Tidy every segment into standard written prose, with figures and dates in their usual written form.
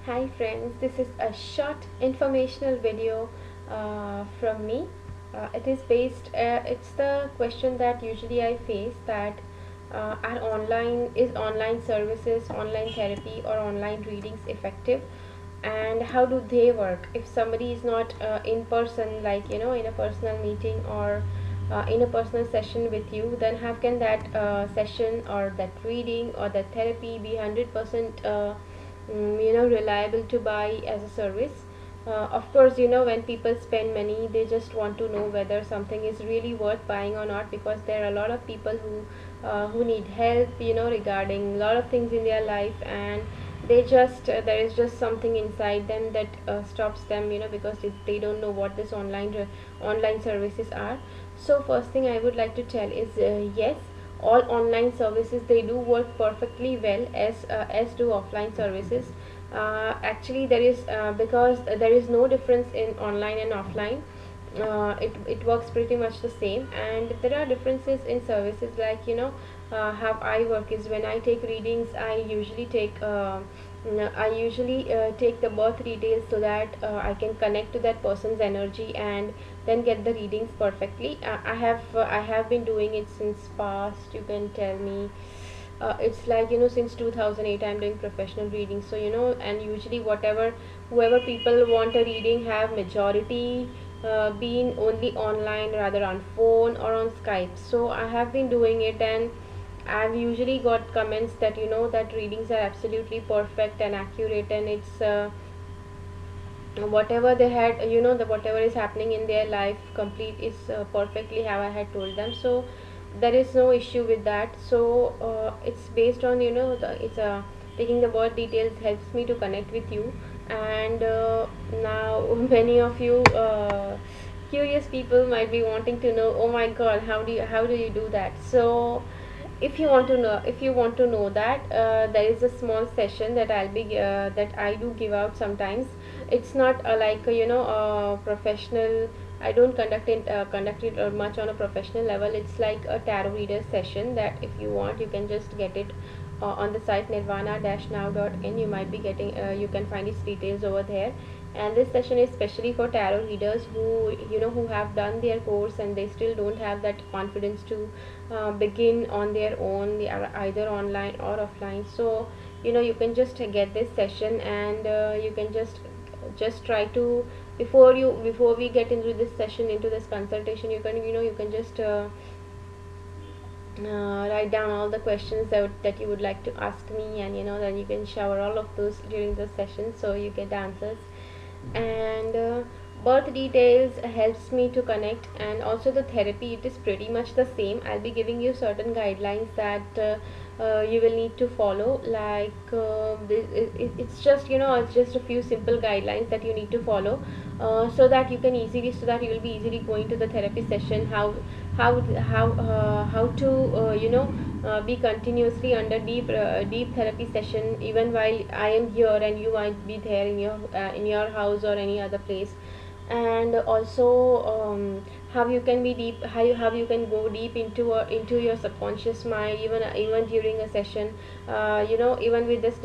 Hi friends, this is a short informational video from me. It's the question that usually I face, that is online services, online therapy or online readings effective, and how do they work if somebody is not in person, like in a personal meeting or in a personal session with you. Then how can that session or that reading or that therapy be 100% reliable to buy as a service? Of course, when people spend money, they just want to know whether something is really worth buying or not, because there are a lot of people who need help, regarding a lot of things in their life, and they just there is just something inside them that stops them, because they don't know what this online services are. So first thing I would like to tell is, yes, all online services, they do work perfectly well as do offline services. Actually, there is because there is no difference in online and offline. It works pretty much the same, and there are differences in services, like how I work is, when I take readings, I usually take the birth details, so that I can connect to that person's energy and then get the readings perfectly. I have been doing it since past, you can tell me, it's like, since 2008 I'm doing professional reading. So and usually whoever people want a reading have majority been only online, rather on phone or on Skype. So I have been doing it, and I've usually got comments that that readings are absolutely perfect and accurate, and it's whatever they had, the whatever is happening in their life complete is perfectly how I had told them. So there is no issue with that. So it's based on, it's taking the word details helps me to connect with you. And now many of you curious people might be wanting to know, oh my god, how do you do that? So if you want to know that, there is a small session that that I do give out sometimes. It's not like professional. I don't conduct it much on a professional level. It's like a tarot reader session, that if you want, you can just get it on the site nirvana-now.in. You might be getting, you can find its details over there. And this session is specially for tarot readers who have done their course, and they still don't have that confidence to begin on their own. They are either online or offline. So you can just get this session, and you can just try to, before we get into this session, into this consultation, you can just write down all the questions that you would like to ask me, and then you can shower all of those during the session, so you get answers. And birth details helps me to connect, and also the therapy, it is pretty much the same. I'll be giving you certain guidelines that you will need to follow, like it's just, it's just a few simple guidelines that you need to follow, so that you will be easily going to the therapy session. How to be continuously under deep therapy session, even while I am here and you might be there in your house or any other place. And also, how you can be deep how you can go deep into your subconscious mind, even during a session, even with this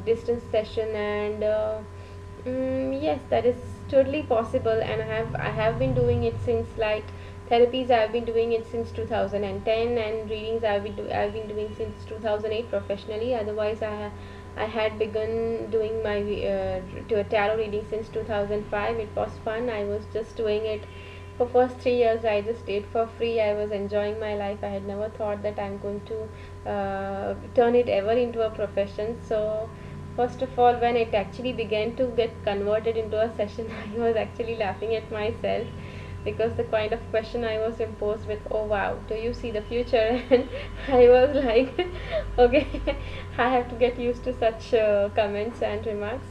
distance session. And yes, that is totally possible, and I have been doing it since, like, therapies I've been doing it since 2010, and readings I've been doing since 2008 professionally. Otherwise, I had begun doing my to a tarot reading since 2005. It was fun. I was just doing it for first 3 years. I just did for free. I was enjoying my life. I had never thought that I'm going to turn it ever into a profession. So first of all, when it actually began to get converted into a session, I was actually laughing at myself, because the kind of question I was imposed with, oh wow, do you see the future? And I was like, okay, I have to get used to such comments and remarks.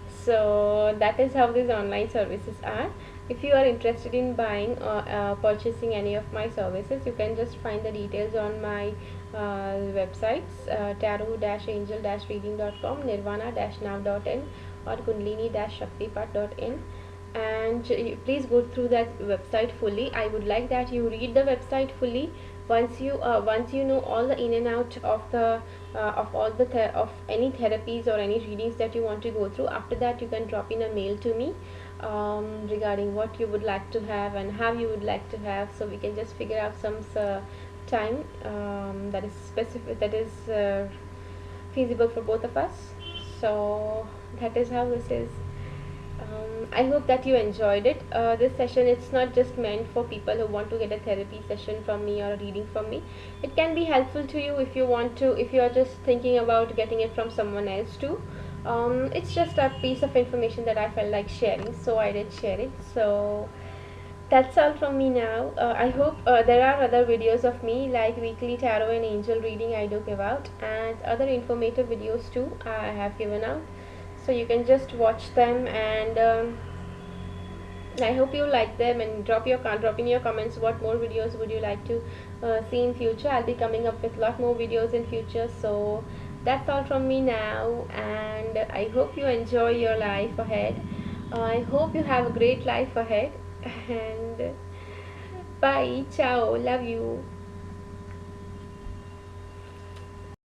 So that is how these online services are. If you are interested in buying or purchasing any of my services, you can just find the details on my websites, tarot-angel-reading.com, nirvana-now.in, or kundalini-shaktipat.in. And please go through that website fully. I would like that you read the website fully, Once you know all the in and out of the of all the of any therapies or any readings that you want to go through, after that you can drop in a mail to me regarding what you would like to have and how you would like to have, so we can just figure out some time that is specific, that is feasible for both of us. So that is how this is. I hope that you enjoyed it. This session, it's not just meant for people who want to get a therapy session from me or a reading from me. It can be helpful to you if you want to, if you are just thinking about getting it from someone else too. It's just a piece of information that I felt like sharing, so I did share it. So that's all from me now. I hope there are other videos of me like weekly tarot and angel reading I do give out, and other informative videos too I have given out, so you can just watch them. And I hope you like them, and drop in your comments what more videos would you like to see in future. I'll be coming up with a lot more videos in future. So that's all from me now, and I hope you enjoy your life ahead. I hope you have a great life ahead. And bye, ciao, love you.